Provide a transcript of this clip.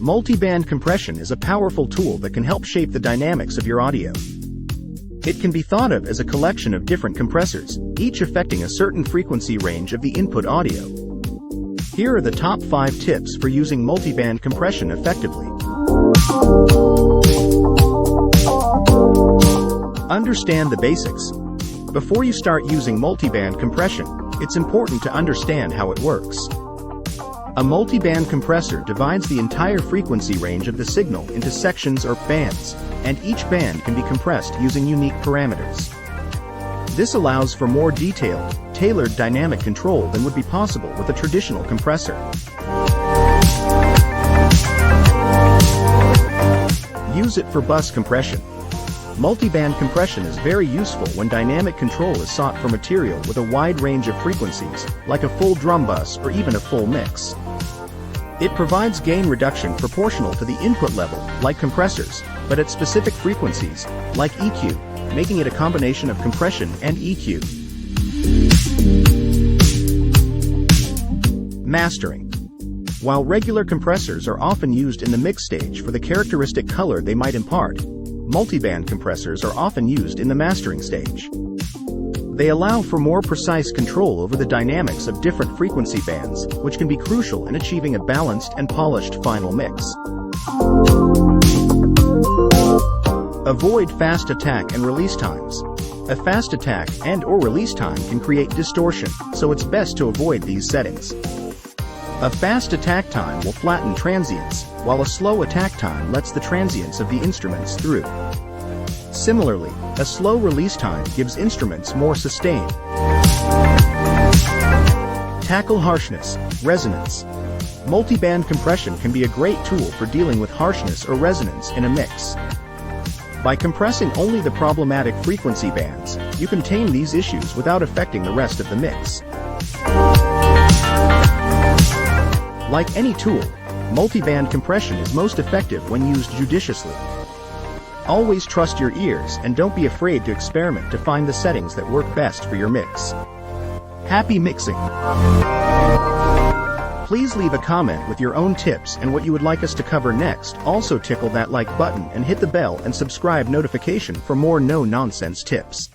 Multiband compression is a powerful tool that can help shape the dynamics of your audio. It can be thought of as a collection of different compressors, each affecting a certain frequency range of the input audio. Here are the top 5 tips for using multiband compression effectively. Understand the basics. Before you start using multiband compression, it's important to understand how it works. A multiband compressor divides the entire frequency range of the signal into sections or bands, and each band can be compressed using unique parameters. This allows for more detailed, tailored dynamic control than would be possible with a traditional compressor. Use it for bus compression. Multiband compression is very useful when dynamic control is sought for material with a wide range of frequencies, like a full drum bus or even a full mix. It provides gain reduction proportional to the input level, like compressors, but at specific frequencies, like EQ, making it a combination of compression and EQ. Mastering. While regular compressors are often used in the mix stage for the characteristic color they might impart, multiband compressors are often used in the mastering stage. They allow for more precise control over the dynamics of different frequency bands, which can be crucial in achieving a balanced and polished final mix. Avoid fast attack and release times. A fast attack and/or release time can create distortion, so it's best to avoid these settings. A fast attack time will flatten transients, while a slow attack time lets the transients of the instruments through. Similarly, a slow release time gives instruments more sustain. Tackle harshness, resonance. Multiband compression can be a great tool for dealing with harshness or resonance in a mix. By compressing only the problematic frequency bands, you can tame these issues without affecting the rest of the mix. Like any tool, multiband compression is most effective when used judiciously. Always trust your ears and don't be afraid to experiment to find the settings that work best for your mix. Happy mixing! Please leave a comment with your own tips and what you would like us to cover next. Also tickle that like button and hit the bell and subscribe notification for more no-nonsense tips.